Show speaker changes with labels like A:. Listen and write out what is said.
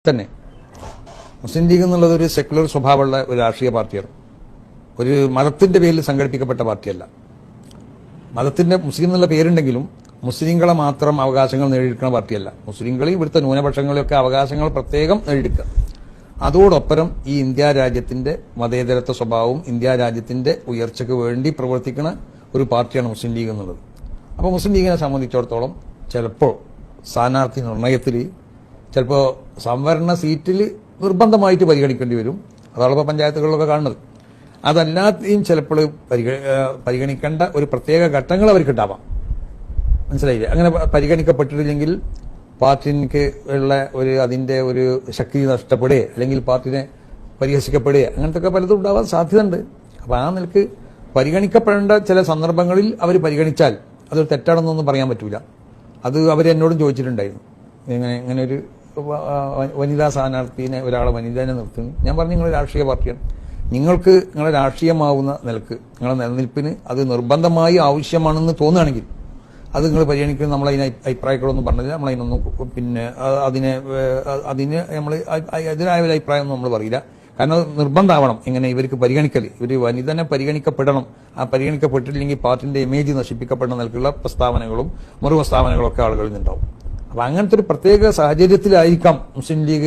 A: തന്നെ. മുസ്ലിം ലീഗ് എന്നുള്ളത് ഒരു സെക്യുലർ സ്വഭാവമുള്ള ഒരു രാഷ്ട്രീയ പാർട്ടിയാണ്. ഒരു മതത്തിന്റെ പേരിൽ സംഘടിപ്പിക്കപ്പെട്ട പാർട്ടിയല്ല. മുസ്ലിം എന്നുള്ള പേരുണ്ടെങ്കിലും മുസ്ലിങ്ങളെ മാത്രം അവകാശങ്ങൾ നേടിയെടുക്കുന്ന പാർട്ടിയല്ല. മുസ്ലിങ്ങളിൽ ഇവിടുത്തെ ന്യൂനപക്ഷങ്ങളെയൊക്കെ അവകാശങ്ങൾ പ്രത്യേകം നേടിയെടുക്കുക. അതോടൊപ്പം ഈ ഇന്ത്യ രാജ്യത്തിന്റെ മതേതരത്വ സ്വഭാവവും ഇന്ത്യ രാജ്യത്തിന്റെ ഉയർച്ചയ്ക്ക് വേണ്ടി പ്രവർത്തിക്കുന്ന ഒരു പാർട്ടിയാണ് മുസ്ലിം ലീഗ് എന്നുള്ളത്. അപ്പോൾ മുസ്ലിം ലീഗിനെ സംബന്ധിച്ചിടത്തോളം ചിലപ്പോൾ സ്ഥാനാർത്ഥി നിർണയത്തിൽ ചിലപ്പോൾ സംവരണ സീറ്റിൽ നിർബന്ധമായിട്ട് പരിഗണിക്കേണ്ടി വരും. അതാണ് ഇപ്പോൾ പഞ്ചായത്തുകളിലൊക്കെ കാണുന്നത്. അതല്ലാതെയും ചിലപ്പോൾ പരിഗണിക്കേണ്ട ഒരു പ്രത്യേക ഘട്ടങ്ങൾ അവർക്കുണ്ടാവാം. മനസ്സിലായില്ലേ? അങ്ങനെ പരിഗണിക്കപ്പെട്ടിട്ടില്ലെങ്കിൽ പാർട്ടിക്ക് ഉള്ള അതിന്റെ ഒരു ശക്തി നഷ്ടപ്പെടുക, അല്ലെങ്കിൽ പാർട്ടിനെ പരിഹസിക്കപ്പെടുക, അങ്ങനത്തെ ഒക്കെ പലതും ഉണ്ടാവാൻ സാധ്യതയുണ്ട്. അപ്പൊ ആ നിലക്ക് പരിഗണിക്കപ്പെടേണ്ട ചില സന്ദർഭങ്ങളിൽ അവർ പരിഗണിച്ചാൽ അതൊരു തെറ്റാണെന്നൊന്നും പറയാൻ പറ്റൂല. അത് അവരെന്നോടും ചോദിച്ചിട്ടുണ്ടായിരുന്നു. ഇങ്ങനെ ഒരു വനിതാ സ്ഥാനാർത്ഥിനെ, ഒരാളെ വനിതനെ നിർത്തുന്നു. ഞാൻ പറഞ്ഞു, നിങ്ങൾ രാഷ്ട്രീയ പാർട്ടിയാണ്, നിങ്ങൾക്ക് നിങ്ങളെ രാഷ്ട്രീയമാവുന്ന നിലക്ക് നിങ്ങളുടെ നിലനിൽപ്പിന് അത് നിർബന്ധമായി ആവശ്യമാണെന്ന് തോന്നുകയാണെങ്കിൽ അത് നിങ്ങൾ പരിഗണിക്കുന്നത്. നമ്മൾ അതിന് അഭിപ്രായങ്ങളൊന്നും പറഞ്ഞില്ല. നമ്മളതിനൊന്നും അതിന് നമ്മൾ എതിരായ ഒരു അഭിപ്രായം ഒന്നും നമ്മൾ പറയില്ല. കാരണം അത് നിർബന്ധമാവണം. ഇങ്ങനെ ഇവർക്ക് പരിഗണിക്കല്, ഇവർ വനിതനെ പരിഗണിക്കപ്പെടണം. ആ പരിഗണിക്കപ്പെട്ടില്ലെങ്കിൽ പാർട്ടിന്റെ ഇമേജ് നശിപ്പിക്കപ്പെടുന്ന നിലക്കുള്ള പ്രസ്താവനകളും മറുപ്രസ്താവനകളും ഒക്കെ ആളുകളിൽ നിന്നുണ്ടാവും. അപ്പൊ അങ്ങനത്തെ ഒരു പ്രത്യേക സാഹചര്യത്തിലായിരിക്കാം മുസ്ലിം ലീഗ്